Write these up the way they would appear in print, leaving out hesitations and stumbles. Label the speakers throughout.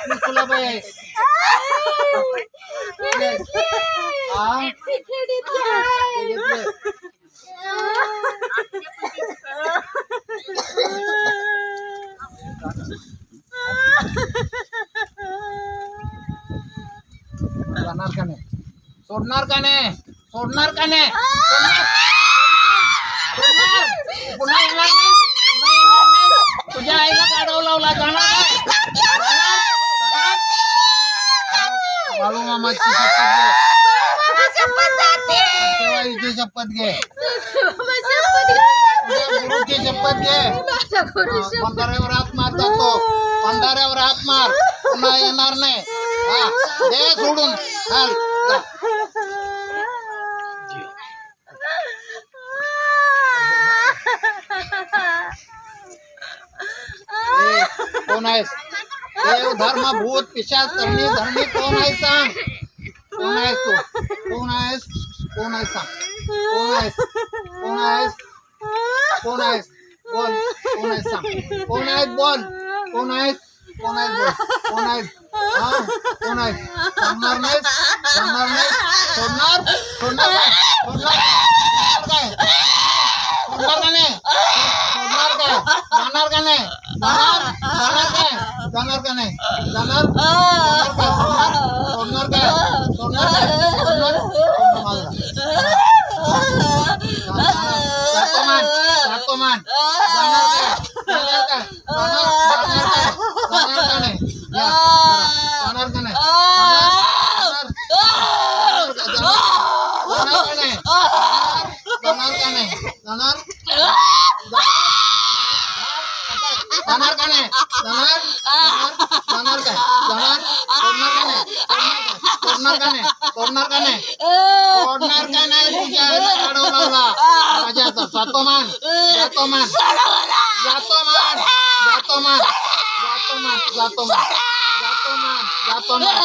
Speaker 1: त्रिशूलाबाई आहे. हा? जाणार का नाही? सोडणार का नाही? सोडणार का नाही? पुन्हा येणार नाही? पुन्हा येणार नाही? तुझ्या आईला काढावं लावला जाणार काय? बाळू मामाची शपथ घे. गुरुची शपथ घे. बंधाऱ्यावर हात मार जातो. बंधाऱ्यावर हात मार. पुन्हा येणार नाही. हा दे सोडून. चाल कोण आहेस? देव धर्म भूत पिशाच करणी धरणी कोण आहे सांग? कोण आहेस तू? कोण आहेस? कोण आहेस सांग? कोण आहेस? कोण आहेस? कोण आहेस? बोल. कोण आहेस सांग? कोण आहेस? बोल. कोण आहेस? कोण आहेस? बोल. कोण आहेस? हा कोण आहेस? सांगणार नाहीस? सांगणार नाहीस? सोडणार? सोडणार काय? सोडणार काय? सोडणार का नाही? सोडणार काय? जाणार का नाही? जाणार? जाणार काय? जाणार का नाही? जाणार? जाणार काय? सोडणार? सोडणार काय? सोडणार काय? सोडणार? सोडणार माझा. जातो मान. जातो मान. जाणार काय? जाणार काय? जाणार काय? जाणार का नाही? जाणार का नाही? जाणार का नाही? जाणार का नाही? जाणार? जाणार का नाही? जाणार? जाणार काय? जाणार? सोडणार का नाही? सोडणार का नाही? सोडणार का नाही? तुझ्या आईला काढून लावला माझ्या हातात. जातो मान. जातो मान. जातो मान. जातो मान. जातो मान. जातो मान. जातो मान. जातो मान.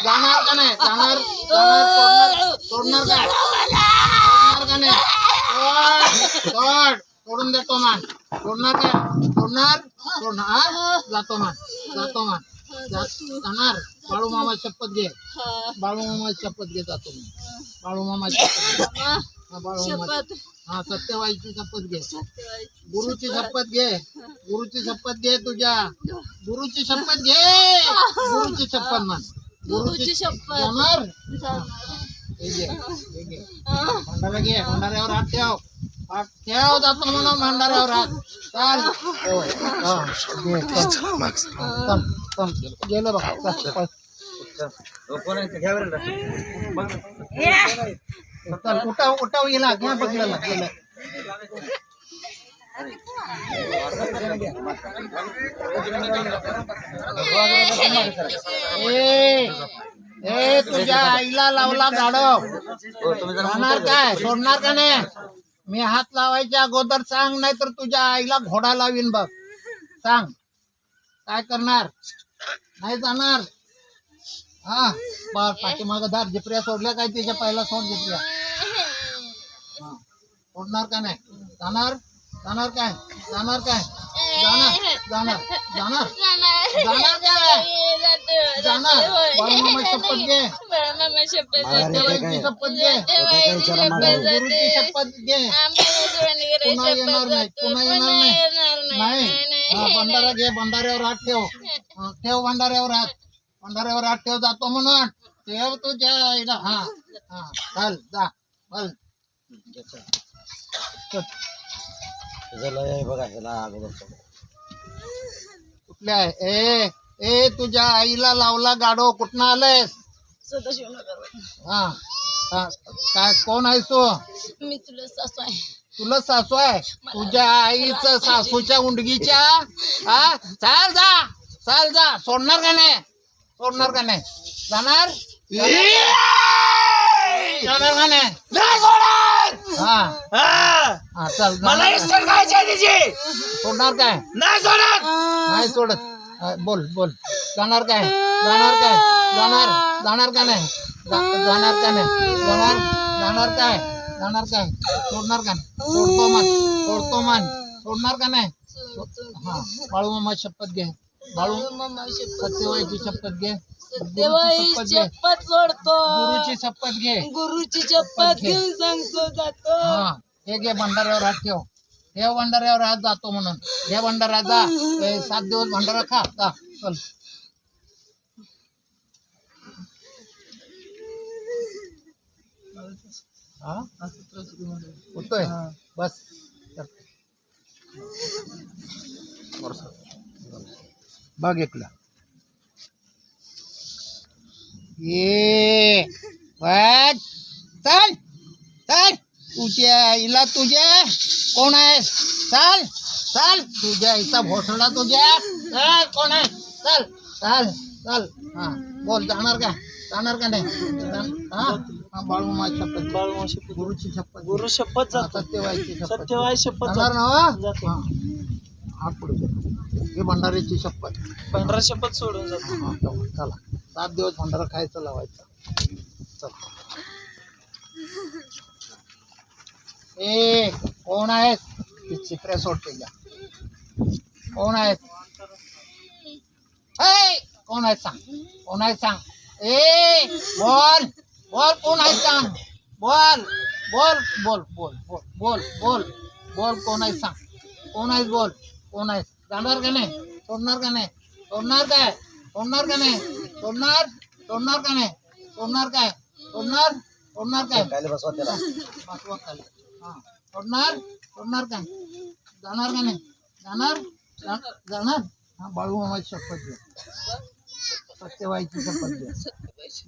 Speaker 1: जाणार का नाही? जाणार? जाणार? सोडणार काय? सोडणार का नाही? सोड. सोडून देतो मान. सोडणार काय? सोडणार? सोडणार? जातो मान. जातो मान. जाणार? बाळू मामा शपथ घे. बाळू मामा शपथ घे. जातो मी. बाळू मामा शपथ घे. बाळू मामा. हा सत्यवाईची शपथ घे. गुरुची शपथ घे. गुरुची शपथ घे. तुझ्या गुरुची शपथ घे. गुरुची शपथ मान. गुरुची शपथ जाणार? हे घे. हे घे. भंडारा घे. भंडाऱ्यावर हात ठेव. हात ठेव. जातो म्हणून भंडाऱ्यावर हात. चाल. गेलं बघा. उठाव उठाव गेला. घ्या पकडला. गेलं. ए तुझ्या आईला लावला गाडव. जाणार काय? सोडणार का नाही? मी हात लावायच्या अगोदर सांग, नाही तर तुझ्या आईला घोडा लावीन बघ. सांग काय करणार? नाही जाणार? हा बर. पाठीमागं धार. जिपऱ्या सोडल्या काय? त्याच्या पहिला सोड जिपऱ्या. सोडणार का नाही? जाणार? जाणार काय? जाणार काय? जाणार? जाणार? जाणार? जाणार काय? जाणार? बाळूमामा शपथ घे. सत्यवाईची शपथ घे. गुरुची शपथ घे. पुन्हा येणार नाही. पुन्हा येणार नाही. नाही. भंडारा घे. भंडाऱ्यावर हात ठेव. ठेव भंडाऱ्यावर हात. भंडाऱ्यावर हात ठेव. जातो म्हणून ठेव तुझ्या आईला. हा हा चाल. जा. चल. कुठल्या आहे? ए तुझ्या आईला लावला गाडो. कुठनं आलंयस? हा काय कोण आहेस तू?
Speaker 2: मी तुला सासू आहे.
Speaker 1: तुला सासू आहे? तुझ्या आईचं सासूच्या उंडगीच्या. हा चाल जा. चाल जा. सोडणार का नाही? सोडणार का नाही? जाणार? जाणार का नाही? हा चल.
Speaker 3: मला इस्टेट खायची आहे तिची.
Speaker 1: सोडणार काय?
Speaker 3: नाही सोडत.
Speaker 1: नाही सोडत. बोल बोल. जाणार काय? जाणार काय? जाणार? जाणार का नाही? जाणार का नाही? जाणार? जाणार काय? जाणार काय? सोडणार का? सोडतो मान. सोडतो मान. सोडणार का नाही? हा बाळू मामा शपथ घे. बाळू
Speaker 2: मामा शपथ
Speaker 1: सत्यवाईची शपथ घे.
Speaker 2: सत्यवाई
Speaker 1: शपथ घे.
Speaker 2: शपथ सोडतो
Speaker 1: गुरुची शपथ घे.
Speaker 2: गुरुची शपथ घेऊन सांगतो जातो
Speaker 1: हा हे घे भंडाऱ्यावर हात ठेव. ठेव भंडाऱ्यावर हात जातो म्हणून. घे भंडारा जा. 7 दिवस भंडारा खा. जा चल. हा होतोय बस. बघ एकला ये बस. चल चल तुझ्या इला तुझ्या कोण आहे? चल चल तुझ्या इचा भोसडा तुझ्या. चल कोण आहे? चल चल चल. हा बोल जाणार का? जाणार का नाही? हा बाळूमा शपथ.
Speaker 3: बाळूमा शपथ.
Speaker 1: गुरुची शपथ.
Speaker 3: गुरु शपथ जातो.
Speaker 1: सत्यवाईची शपथ.
Speaker 3: सत्यवाई शपथ
Speaker 1: जाणार
Speaker 3: जातो.
Speaker 1: ना?
Speaker 3: जातो.
Speaker 1: हा हात पुढे कर. हे भंडारीची शपथ.
Speaker 3: भंडारा शपथ सोडून जातो.
Speaker 1: हा, चला 7 दिवस भंडारा खायचं लावायचं. चल. ए कोण आहेत? ती चित्र्या सोडते का? कोण आहेत? ए कोण आहेत सांग. कोण आहेत सांग. ए बोल बोल कोण आहेत सांग. बोल बोल बोल बोल बोल बोल बोल बोल कोण आहेत सांग. कोण आहेत बोल. कोण आहेत? जाणार का नाही? सोडणार का नाही? सोडणार काय? सोडणार का नाही? सोडणार सोडणार का नाही? सोडणार काय? सोडणार सोडणार काय? बसवा खाली. हा सोडणार सोडणार काय? जाणार का नाही? जाणार जाणार. हा बाळूमामाची शपथ घे. सत्यवाईची शपथ घे.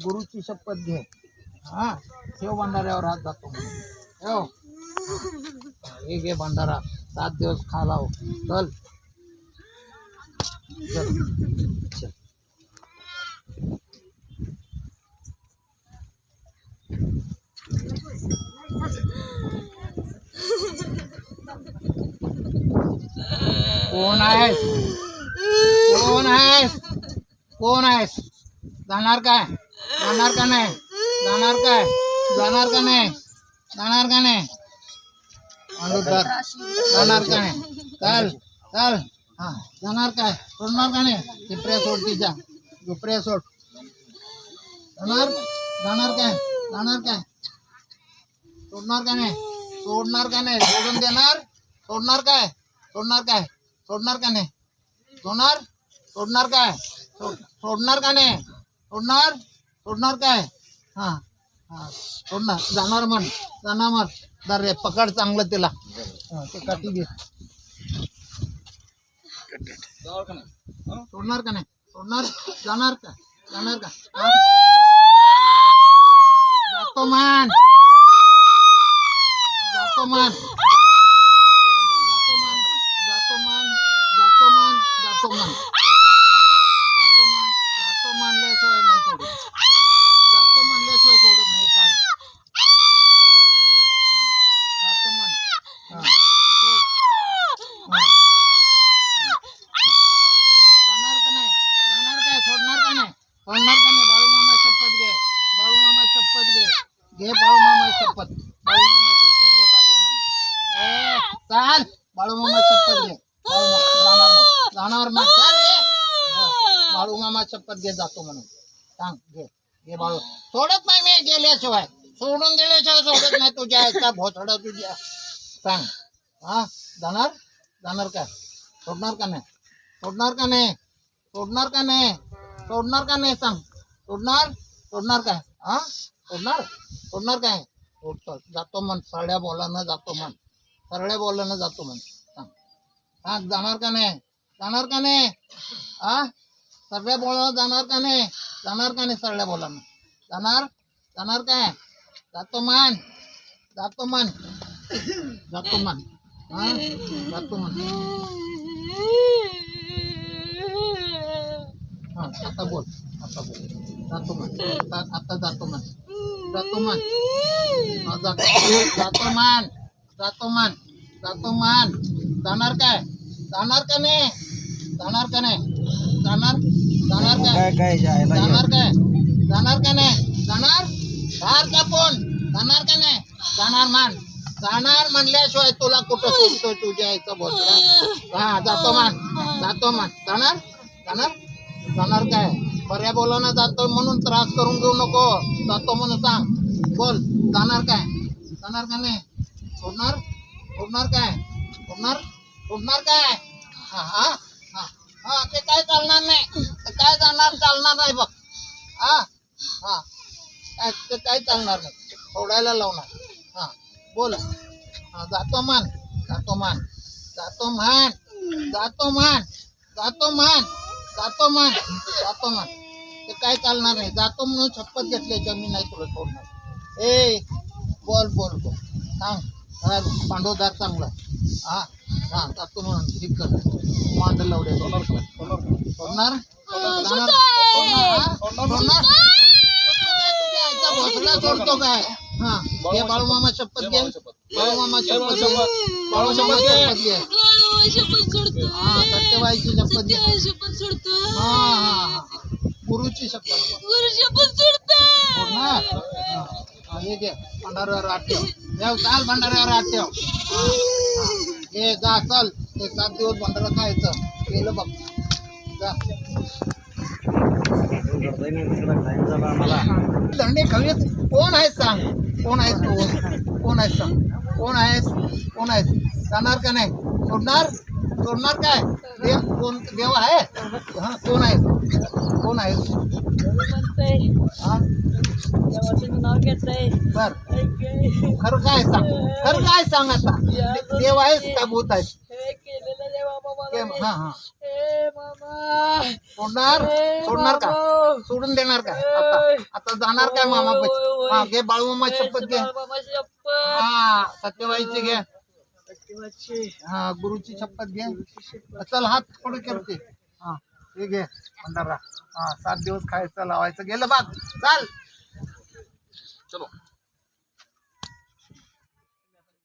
Speaker 1: गुरुची शपथ घे. हा ठेव भंडाऱ्यावर हात जातो म्हणून. ठेव. हे घे भंडारा 7 दिवस खा लाव. चल चल चल. कोण आहेस? कोण आहेस? कोण आहेस? जाणार काय? जाणार का नाही? जाणार काय? जाणार का नाही? जाणार का नाही? अनुदार जाणार का नाही? चल चल. हा जाणार काय? सोडणार का नाही? चिपऱ्या सोड. तिच्या झुपऱ्या सोड. जाणार जाणार काय? जाणार काय? सोडणार का नाही? सोडणार का नाही? सोडून देणार? सोडणार काय? सोडणार काय? सोडणार का नाही? सोडणार सोडणार काय? सोडणार का नाही? सोडणार सोडणार काय? हा हा सोडणार. जाणार म्हण. जाणार म्हण. दर रे पकड चांगलं तिला. ते काठी घे. सोडणार का नाही? सोडणार. जाणार का? जाणार का? हा? जातो मान. जातो मान. जातो मान. जातो मान. जातो मान. जातो मान. जातो मान. जातो मानल्याशिवाय नाही सोडत. जातो म्हणल्याशिवाय सोडत नाही. काढ. जातो मान. हा सोड. हा. जाणार का नाही? जाणार काय? सोडणार का नाही? सोडणार का नाही? बाळूमामा शपथ घे. बाळूमामा शपथ घे. घे बाळूमामा शपथ. बाळूमामा शपथ घे. जातो म्हणून. चाल बाळूमामा शपथ घे. जाणार ना. चाल ये. बाळूमामा शपथ घे. जातो म्हणून सांग. घे घे बाळू. सोडत नाही मी गेल्याशिवाय. सोडून दिल्याशिवाय सोडत नाही. तुझ्या आईचा भोसडा तुझ्या. सांग. हा जाणार. जाणार काय? सोडणार का नाही? सोडणार का नाही? सोडणार का नाही? सोडणार का नाही? सांग. सोडणार सोडणार काय? हा सोडणार सोडणार काय? सोडतो. जातो म्हण. सरळ्या बोलानं जातो म्हण. सरळ्या बोलानं जातो म्हण. सांग. सांग जाणार का नाही? जाणार का नाही? हा सरळ्या बोलानं जाणार का नाही? जाणार का नाही? सरळ्या बोलानं जाणार. जाणार काय? जातो मान. जातो मान. जातो मान. हा जातो मान. हा आता बोल. आता बोल. जातो मान. आता जातो मान. जातो मान. हा, जातो मान. जातो मान. जातो मान. जाणार काय? जाणार का नाही? जाणार का नाही? जाणार. जाणार काय? जाणार काय? जाणार का नाही? जाणार. धार का पण? जाणार का नाही? जाणार मान. जाणार म्हणल्याशिवाय तुला कुठं सोडतोय तुझ्या आईचा भोसडा. हा जातो मान. जातो मान. जाणार. जाणार जाणार काय पर्या बोलावणं जातोय म्हणून त्रास करून घेऊ नको जातो म्हणून सांग बोल जाणार काय जाणार का नाही सोडणार सोडणार काय सोडणार सोडणार काय हा हा हा हा ते काय चालणार नाही ते काय जाणार चालणार नाही बघ हा हा ते काय चालणार नाही सोडायला लावणार हा बोल हा जातो मान जातो मान जातो मान जातो मान जातो मान जातो मान जातो मान ते काय चालणार नाही जातो म्हणून शपथ घेतल्याच्या मी नाही तुला सोडणार ए बोल बोल बोल सांग पांडवदार चांगला हा हा जातो म्हणून ठीक कर मांडल लावले सोडणार सोडणार भोसला सोडतो काय हा घे बाळूमामा शपथ घे बाळूमामा शपथ घे बाळूमामा शपथ घे
Speaker 2: शपथ सोडतो
Speaker 1: हा सत्यबाईची शपथ घे
Speaker 2: शपथ सोडतो
Speaker 1: हा हा हा गुरुची शपथ घे
Speaker 2: गुरु शपथ सोडतो
Speaker 1: सोडणार हा हे घे भंडाऱ्यावर हात ठेव देव चाल भंडाऱ्यावर हात ठेव हे जा चल हे 7 दिवस भंडारा खायचं केलं बघ जा धंडे खवीच कोण आहेस सांग कोण आहेस तू कोण आहेस सांग कोण आहेस कोण आहेस जाणार का नाही सोडणार सोडणार काय देव कोण देव आहे हा कोण आहे कोण आहे हा
Speaker 2: नाव घेतलंय
Speaker 1: बर खरं काय सांग खरं काय सांग आता देव आहेस का भूत आहेस
Speaker 2: केलेलं देवा
Speaker 1: हा हा
Speaker 2: मामा
Speaker 1: सोडणार सोडणार का सोडून देणार का आता आता जाणार काय मामा हा घे बाळूमामा शपथ घे हा सत्यबाईची घे हा गुरुची शपथ घे चल हात पुढे करते हा हे घे भंडारा हा 7 दिवस खायचं लावायचं गेलं बाग चाल चलो